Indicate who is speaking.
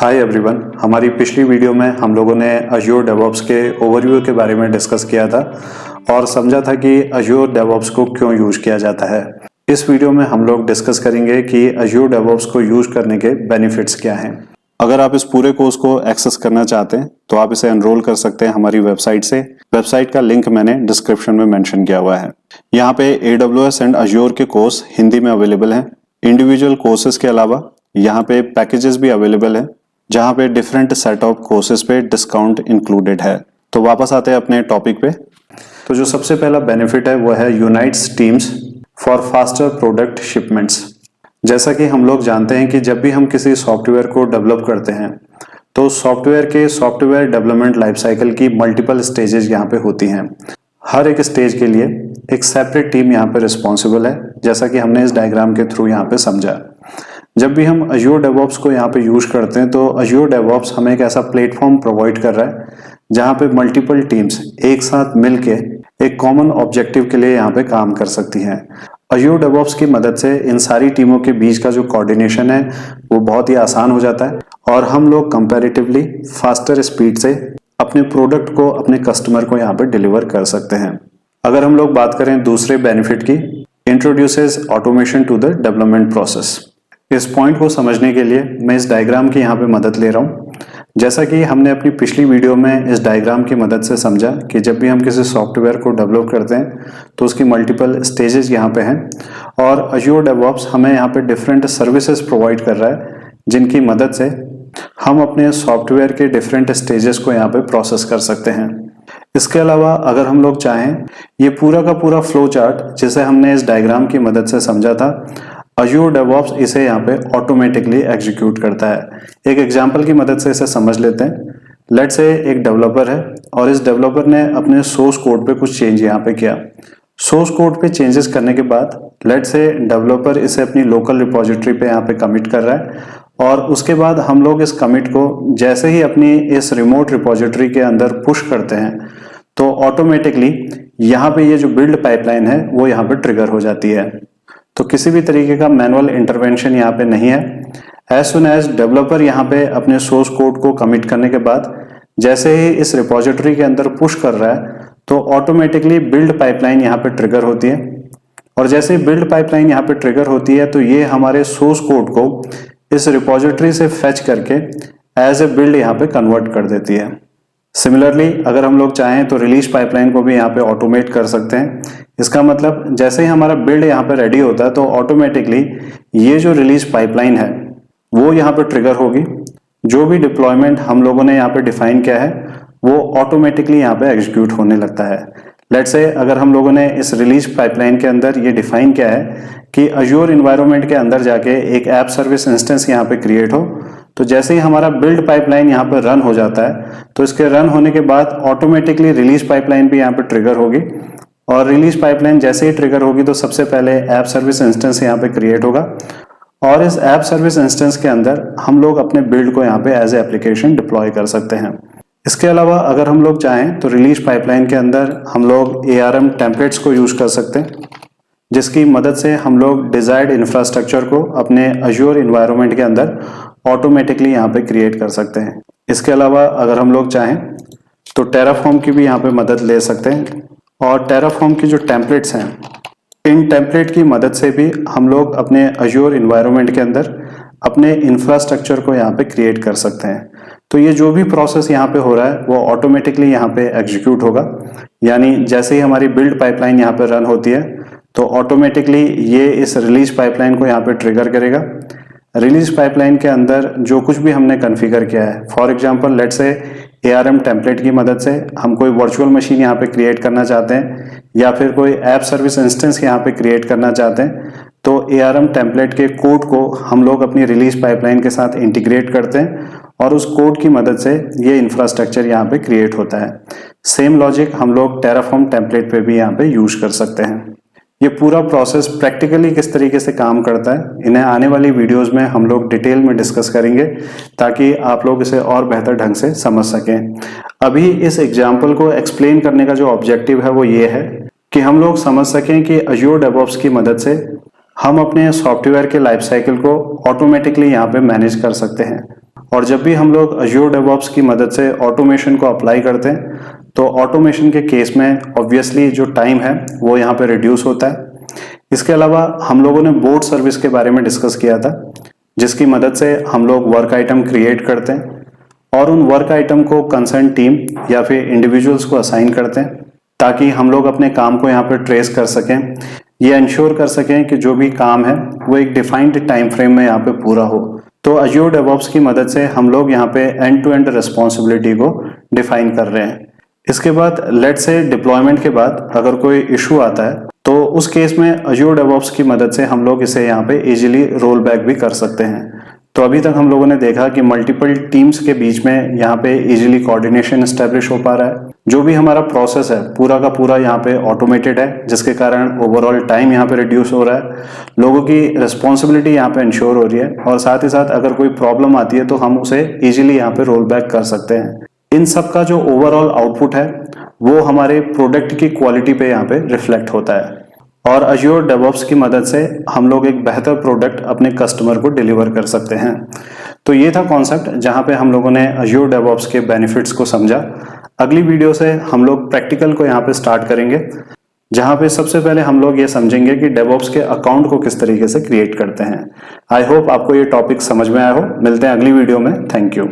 Speaker 1: Hi everyone, हमारी पिछली video में हम लोगों ने अज्योर डेवऑप्स के ओवरव्यू के बारे में डिस्कस किया था और समझा था कि अज्योर डेवऑप्स को क्यों यूज किया जाता है। इस वीडियो में हम लोग डिस्कस करेंगे कि अज्योर डेवऑप्स को यूज करने के बेनिफिट्स क्या हैं। अगर आप इस पूरे कोर्स को एक्सेस करना चाहते हैं तो आप इसे एनरोल कर सकते हैं हमारी वेबसाइट से। वेबसाइट का लिंक मैंने डिस्क्रिप्शन में मेंशन किया हुआ है। यहाँ पे AWS एंड अज्योर के कोर्स हिंदी में अवेलेबल हैं। इंडिविजुअल कोर्सेज के अलावा यहाँ पे पैकेजेस भी अवेलेबल है जहाँ पे डिफरेंट सेट ऑफ कोर्सेज पे डिस्काउंट इंक्लूडेड है। तो वापस आते हैं अपने टॉपिक पे। तो जो सबसे पहला बेनिफिट है वो है unites teams for faster product shipments. जैसा कि हम लोग जानते हैं कि जब भी हम किसी सॉफ्टवेयर को डेवलप करते हैं तो सॉफ्टवेयर डेवलपमेंट लाइफ साइकिल की मल्टीपल स्टेजेस यहाँ पे होती हैं। हर एक स्टेज के लिए एक सेपरेट टीम यहाँ पे रिस्पॉन्सिबल है, जैसा कि हमने इस डायग्राम के थ्रू यहाँ पे समझा। जब भी हम अज्योर डेवऑप्स को यहाँ पे यूज करते हैं तो अज्योर डेवऑप्स हमें एक ऐसा प्लेटफॉर्म प्रोवाइड कर रहा है जहाँ पे मल्टीपल टीम्स एक साथ मिलके एक कॉमन ऑब्जेक्टिव के लिए यहाँ पे काम कर सकती हैं। अज्योर डेवऑप्स की मदद से इन सारी टीमों के बीच का जो कोऑर्डिनेशन है वो बहुत ही आसान हो जाता है और हम लोग कंपैरेटिवली फास्टर स्पीड से अपने प्रोडक्ट को अपने कस्टमर को यहाँ पे डिलीवर कर सकते हैं। अगर हम लोग बात करें दूसरे बेनिफिट की, introduces automation to the development process. इस पॉइंट को समझने के लिए मैं इस डायग्राम की यहाँ पे मदद ले रहा हूँ। जैसा कि हमने अपनी पिछली वीडियो में इस डायग्राम की मदद से समझा कि जब भी हम किसी सॉफ्टवेयर को डेवलप करते हैं तो उसकी मल्टीपल स्टेजेस यहाँ पे हैं और अज्योर डेवऑप्स हमें यहाँ पे डिफरेंट सर्विसेज प्रोवाइड कर रहा है जिनकी मदद से हम अपने सॉफ्टवेयर के डिफरेंट स्टेजेस को यहाँ पे प्रोसेस कर सकते हैं। इसके अलावा अगर हम लोग चाहें, ये पूरा का पूरा फ्लो चार्ट जिसे हमने इस डायग्राम की मदद से समझा था, अज्योर डेवऑप्स इसे यहाँ पे ऑटोमेटिकली एग्जीक्यूट करता है। एक एग्जांपल की मदद से इसे समझ लेते हैं। लेट्स से एक डेवलपर है और इस डेवलपर ने अपने सोर्स कोड पे कुछ चेंज यहाँ पे किया। सोर्स कोड पे चेंजेस करने के बाद लेट्स से डेवलपर इसे अपनी लोकल रिपोजिटरी पे यहाँ पे कमिट कर रहा है और उसके बाद हम लोग इस कमिट को जैसे ही अपनी इस रिमोट रिपोजिटरी के अंदर पुश करते हैं तो ऑटोमेटिकली यहाँ पे ये जो बिल्ड पाइपलाइन है वो यहाँ पे ट्रिगर हो जाती है। तो किसी भी तरीके का मैनुअल इंटरवेंशन यहाँ पे नहीं है। एज सुन एज डेवलपर यहाँ पे अपने सोर्स कोड को कमिट करने के बाद जैसे ही इस रिपोजिटरी के अंदर पुश कर रहा है तो ऑटोमेटिकली बिल्ड पाइपलाइन यहाँ पे ट्रिगर होती है और जैसे ही बिल्ड पाइपलाइन यहाँ पे ट्रिगर होती है तो ये हमारे सोर्स कोड को इस रिपोजिटरी से फेच करके एज ए बिल्ड यहाँ पे कन्वर्ट कर देती है। सिमिलरली अगर हम लोग चाहें तो रिलीज पाइपलाइन को भी यहाँ पे ऑटोमेट कर सकते हैं। इसका मतलब जैसे ही हमारा बिल्ड यहाँ पे रेडी होता है तो ऑटोमेटिकली ये जो रिलीज पाइपलाइन है वो यहाँ पे ट्रिगर होगी। जो भी डिप्लॉयमेंट हम लोगों ने यहाँ पे डिफाइन किया है वो ऑटोमेटिकली यहाँ पे एग्जीक्यूट होने लगता है। लेट्स से अगर हम लोगों ने इस रिलीज पाइपलाइन के अंदर ये डिफाइन किया है कि अज्योर इन्वायरमेंट के अंदर जाके एक ऐप सर्विस इंस्टेंस यहाँ पे क्रिएट हो, तो जैसे ही हमारा बिल्ड पाइपलाइन यहाँ पर रन हो जाता है तो इसके रन होने के बाद ऑटोमेटिकली रिलीज पाइपलाइन भी यहाँ पे ट्रिगर होगी और रिलीज पाइपलाइन जैसे ही ट्रिगर होगी तो सबसे पहले ऐप सर्विस इंस्टेंस यहाँ पे क्रिएट होगा और इस ऐप सर्विस इंस्टेंस के अंदर हम लोग अपने बिल्ड को यहाँ पे एज ए एप्लीकेशन डिप्लॉय कर सकते हैं। इसके अलावा अगर हम लोग चाहें तो रिलीज पाइपलाइन के अंदर हम लोग ARM टेम्पलेट्स को यूज कर सकते हैं जिसकी मदद से हम लोग डिजायर्ड इंफ्रास्ट्रक्चर को अपने अज्योर इन्वायरमेंट के अंदर ऑटोमेटिकली यहाँ पे क्रिएट कर सकते हैं। इसके अलावा अगर हम लोग चाहें तो टेराफॉर्म की भी यहाँ पे मदद ले सकते हैं और टेराफॉर्म की जो टेम्पलेट्स हैं इन टेम्पलेट की मदद से भी हम लोग अपने अज्योर इन्वायरमेंट के अंदर अपने इंफ्रास्ट्रक्चर को यहाँ पे क्रिएट कर सकते हैं। तो ये जो भी प्रोसेस यहाँ पे हो रहा है वो ऑटोमेटिकली यहाँ पे एग्जीक्यूट होगा, यानी जैसे ही हमारी बिल्ड पाइपलाइन यहाँ पे रन होती है तो ऑटोमेटिकली ये इस रिलीज पाइपलाइन को यहाँ पे ट्रिगर करेगा। रिलीज पाइपलाइन के अंदर जो कुछ भी हमने कॉन्फ़िगर किया है, for example let's say ARM template की मदद से हम कोई वर्चुअल मशीन यहाँ पे क्रिएट करना चाहते हैं या फिर कोई ऐप सर्विस इंस्टेंस यहाँ पे क्रिएट करना चाहते हैं तो ARM टेम्पलेट के कोड को हम लोग अपनी रिलीज पाइपलाइन के साथ इंटीग्रेट करते हैं और उस कोड की मदद से ये इंफ्रास्ट्रक्चर यहाँ पे क्रिएट होता है। सेम लॉजिक हम लोग टेराफॉर्म टेम्पलेट पे भी यहाँ पे यूज कर सकते हैं। ये पूरा प्रोसेस प्रैक्टिकली किस तरीके से काम करता है इन्हें आने वाली वीडियोस में हम लोग डिटेल में डिस्कस करेंगे ताकि आप लोग इसे और बेहतर ढंग से समझ सकें। अभी इस एग्जाम्पल को एक्सप्लेन करने का जो ऑब्जेक्टिव है वो ये है कि हम लोग समझ सकें कि अज्योर डेवऑप्स की मदद से हम अपने सॉफ्टवेयर के लाइफ साइकिल को ऑटोमेटिकली यहाँ पे मैनेज कर सकते हैं और जब भी हम लोग Azure DevOps की मदद से ऑटोमेशन को अप्लाई करते हैं तो ऑटोमेशन के केस में ऑब्वियसली जो टाइम है वो यहाँ पे रिड्यूस होता है। इसके अलावा हम लोगों ने बोर्ड सर्विस के बारे में डिस्कस किया था, जिसकी मदद से हम लोग वर्क आइटम क्रिएट करते हैं और उन वर्क आइटम को कंसर्न टीम या फिर इंडिविजुअल्स को असाइन करते हैं ताकि हम लोग अपने काम को यहाँ पर ट्रेस कर सकें, ये इंश्योर कर सकें कि जो भी काम है वो एक डिफाइंड टाइम फ्रेम में यहाँ पे पूरा हो। तो Azure DevOps की मदद से हम लोग यहाँ पे एंड टू एंड रिस्पॉन्सिबिलिटी को डिफाइन कर रहे हैं। इसके बाद लेट से डिप्लॉयमेंट के बाद अगर कोई इशू आता है तो उस केस में Azure DevOps की मदद से हम लोग इसे यहाँ पे इजीली रोल बैक भी कर सकते हैं। तो अभी तक हम लोगों ने देखा कि मल्टीपल टीम्स के बीच में यहाँ पे इजीली कोऑर्डिनेशन एस्टेब्लिश हो पा रहा है। जो भी हमारा प्रोसेस है पूरा का पूरा यहाँ पे ऑटोमेटेड है, जिसके कारण ओवरऑल टाइम यहाँ पे रिड्यूस हो रहा है, लोगों की रिस्पॉन्सिबिलिटी यहाँ पे इंश्योर हो रही है और साथ ही साथ अगर कोई प्रॉब्लम आती है तो हम उसे इजीली यहाँ पे रोल बैक कर सकते हैं। इन सब का जो ओवरऑल आउटपुट है वो हमारे प्रोडक्ट की क्वालिटी पे यहाँ पे रिफ्लेक्ट होता है और Azure DevOps की मदद से हम लोग एक बेहतर प्रोडक्ट अपने कस्टमर को डिलीवर कर सकते हैं। तो ये था कॉन्सेप्ट जहाँ पे हम लोगों ने Azure DevOps के बेनिफिट्स को समझा। अगली वीडियो से हम लोग प्रैक्टिकल को यहाँ पे स्टार्ट करेंगे, जहाँ पे सबसे पहले हम लोग ये समझेंगे कि DevOps के अकाउंट को किस तरीके से क्रिएट करते हैं। आई होप आपको ये टॉपिक समझ में आया हो। मिलते हैं अगली वीडियो में। Thank you.